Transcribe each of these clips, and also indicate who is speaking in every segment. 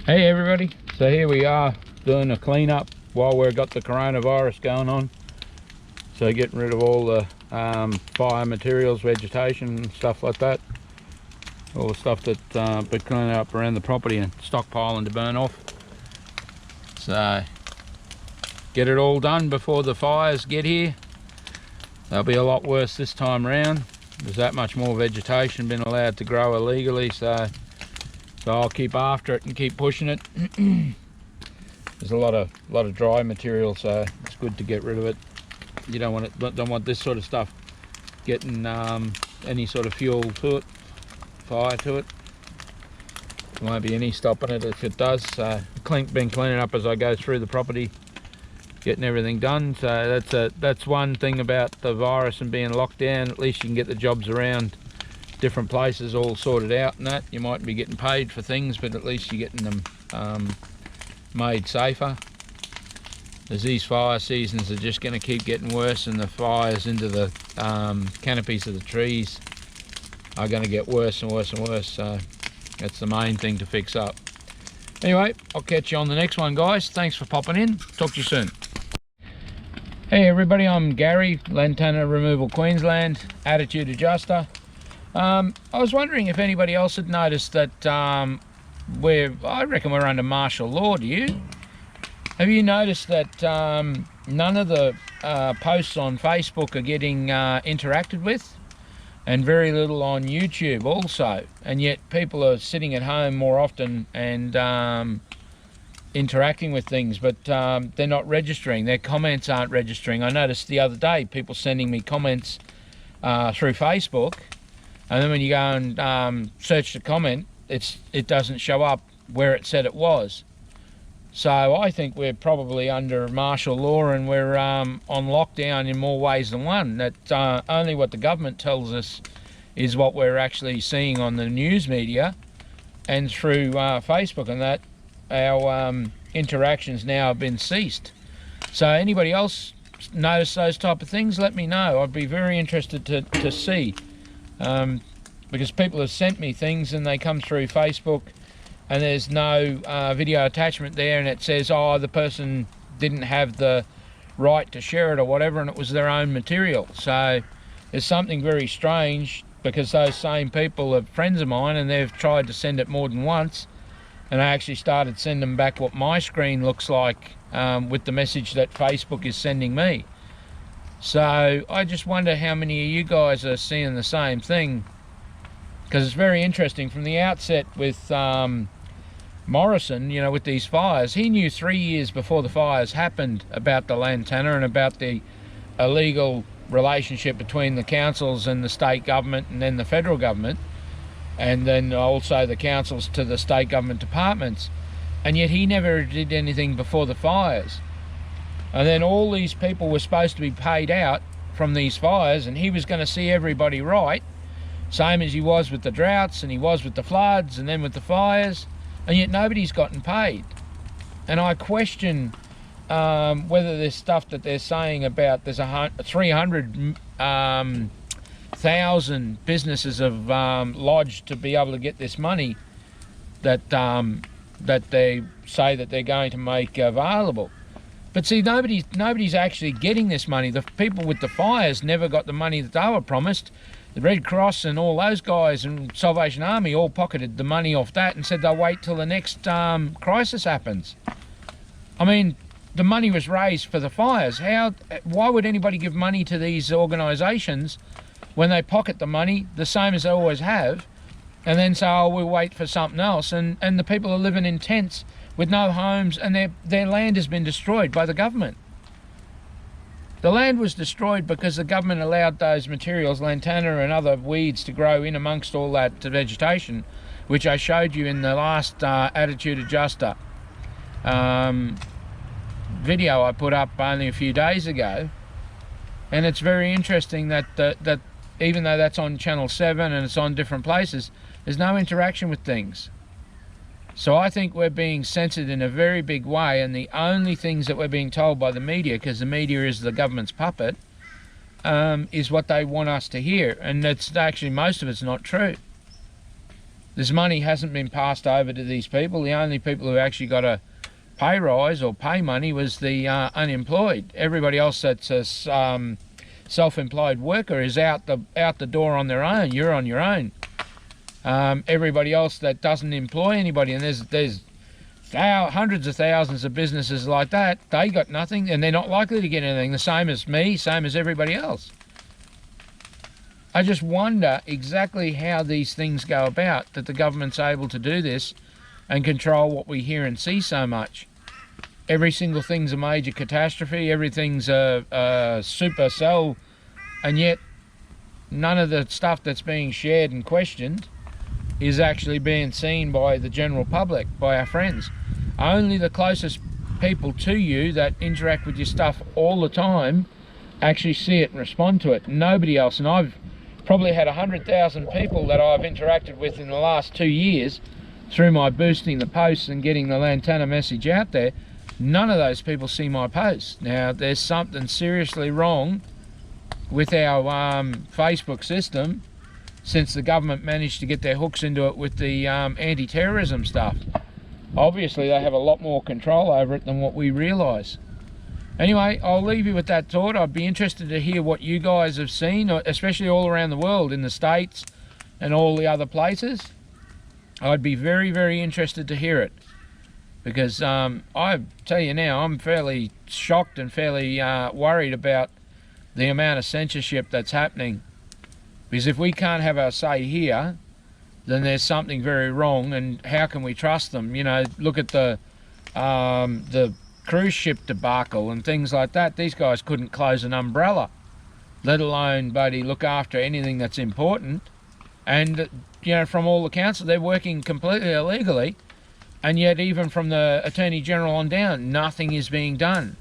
Speaker 1: Hey everybody, so here we are doing a cleanup while we've got the coronavirus going on. So getting rid of all the fire materials, vegetation and stuff like that. All the stuff that been cleaning up around the property and stockpiling to burn off. So get it all done before the fires get here. They'll be a lot worse this time around. There's that much more vegetation been allowed to grow illegally, so I'll keep after it and keep pushing it. There's a lot of dry material, so it's good to get rid of it. You don't want this sort of stuff getting any sort of fuel to it, fire to it. There won't be any stopping it if it does. So been cleaning up as I go through the property, getting everything done. So that's one thing about the virus and being locked down. At least you can get the jobs around different places all sorted out and that. You might be getting paid for things, but at least you're getting them made safer. As these fire seasons are just going to keep getting worse, and the fires into the canopies of the trees are going to get worse and worse and worse, so that's the main thing to fix up. Anyway, I'll catch you on the next one, guys. Thanks for popping in. Talk to you soon. Hey everybody, I'm Gary, Lantana Removal Queensland, Attitude Adjuster. I was wondering if anybody else had noticed that I reckon we're under martial law. Do you? Have you noticed that none of the posts on Facebook are getting interacted with, and very little on YouTube also, and yet people are sitting at home more often and interacting with things, but they're not registering. Their comments aren't registering. I noticed the other day people sending me comments through Facebook, and then when you go and search the comment, it doesn't show up where it said it was. So I think we're probably under martial law, and we're on lockdown in more ways than one. That only what the government tells us is what we're actually seeing on the news media and through Facebook, and that our interactions now have been ceased. So anybody else notice those type of things? Let me know. I'd be very interested to see. Because people have sent me things and they come through Facebook and there's no video attachment there, and it says, oh, the person didn't have the right to share it or whatever, and it was their own material. So there's something very strange, because those same people are friends of mine and they've tried to send it more than once, and I actually started sending them back what my screen looks like with the message that Facebook is sending me. So I just wonder how many of you guys are seeing the same thing, because it's very interesting. From the outset with Morrison, you know, with these fires, he knew 3 years before the fires happened about the Lantana and about the illegal relationship between the councils and the state government and then the federal government, and then also the councils to the state government departments, and yet he never did anything before the fires. And then all these people were supposed to be paid out from these fires, and he was going to see everybody right, same as he was with the droughts and he was with the floods and then with the fires, and yet nobody's gotten paid. And I question whether this stuff that they're saying about there's 300,000 businesses have lodged to be able to get this money that they say that they're going to make available. But see, nobody's actually getting this money. The people with the fires never got the money that they were promised. The Red Cross and all those guys and Salvation Army all pocketed the money off that and said they'll wait till the next crisis happens. I mean, the money was raised for the fires. Why would anybody give money to these organisations when they pocket the money the same as they always have, and then say, oh, we'll wait for something else, and the people are living in tents with no homes, and their land has been destroyed by the government. The land was destroyed because the government allowed those materials, lantana and other weeds, to grow in amongst all that vegetation, which I showed you in the last Attitude Adjuster video I put up only a few days ago. And it's very interesting that even though that's on Channel 7 and it's on different places, there's no interaction with things. So I think we're being censored in a very big way, and the only things that we're being told by the media, because the media is the government's puppet, is what they want us to hear, and that's actually, most of it's not true. This money hasn't been passed over to these people. The only people who actually got a pay rise or pay money was the unemployed. Everybody else that's a self-employed worker is out the door on their own. You're on your own. Everybody else that doesn't employ anybody, and there's hundreds of thousands of businesses like that, they got nothing, and they're not likely to get anything. The same as me, same as everybody else. I just wonder exactly how these things go about, that the government's able to do this and control what we hear and see so much. Every single thing's a major catastrophe, everything's a supercell, and yet none of the stuff that's being shared and questioned is actually being seen by the general public, by our friends. Only the closest people to you that interact with your stuff all the time actually see it and respond to it. Nobody else. And I've probably had 100,000 people that I've interacted with in the last 2 years through my boosting the posts and getting the Lantana message out there. None of those people see my posts. Now, there's something seriously wrong with our Facebook system since the government managed to get their hooks into it with the anti-terrorism stuff. Obviously, they have a lot more control over it than what we realise. Anyway, I'll leave you with that thought. I'd be interested to hear what you guys have seen, especially all around the world, in the States and all the other places. I'd be very, very interested to hear it. Because I tell you now, I'm fairly shocked and fairly worried about the amount of censorship that's happening. Because if we can't have our say here, then there's something very wrong, and how can we trust them? You know, look at the cruise ship debacle and things like that. These guys couldn't close an umbrella, let alone, buddy, look after anything that's important. And, you know, from all the council, they're working completely illegally, and yet even from the Attorney General on down, nothing is being done.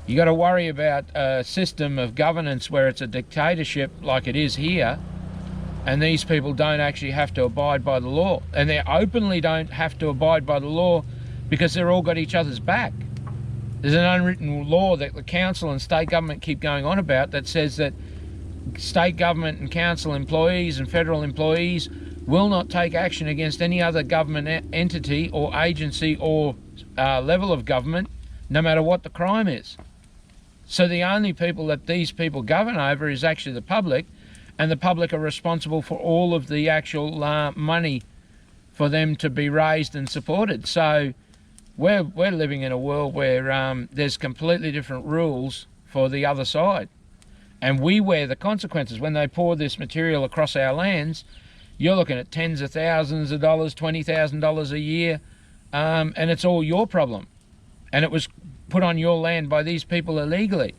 Speaker 1: You got to worry about a system of governance where it's a dictatorship like it is here, and these people don't actually have to abide by the law. And they openly don't have to abide by the law because they're all got each other's back. There's an unwritten law that the council and state government keep going on about that says that state government and council employees and federal employees will not take action against any other government entity or agency or level of government, no matter what the crime is. So the only people that these people govern over is actually the public, and the public are responsible for all of the actual money for them to be raised and supported. So we're living in a world where there's completely different rules for the other side, and we wear the consequences. When they pour this material across our lands, you're looking at tens of thousands of dollars, $20,000 a year, and it's all your problem. And it was put on your land by these people illegally.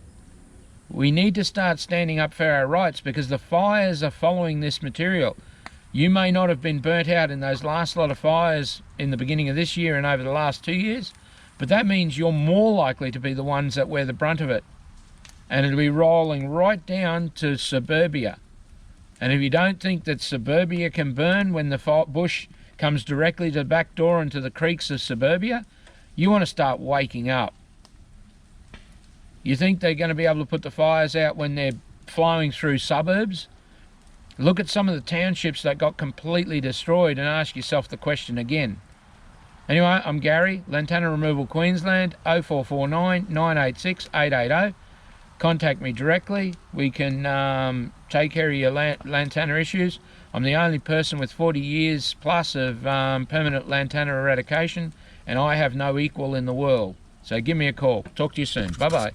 Speaker 1: We need to start standing up for our rights, because the fires are following this material. You may not have been burnt out in those last lot of fires in the beginning of this year and over the last 2 years, but that means you're more likely to be the ones that wear the brunt of it. And it'll be rolling right down to suburbia. And if you don't think that suburbia can burn when the bush comes directly to the back door into the creeks of suburbia, you want to start waking up. You think they're going to be able to put the fires out when they're flowing through suburbs? Look at some of the townships that got completely destroyed and ask yourself the question again. Anyway, I'm Gary, Lantana Removal Queensland, 0449 986 880. Contact me directly. We can take care of your Lantana issues. I'm the only person with 40 years plus of permanent Lantana eradication, and I have no equal in the world. So give me a call. Talk to you soon. Bye-bye.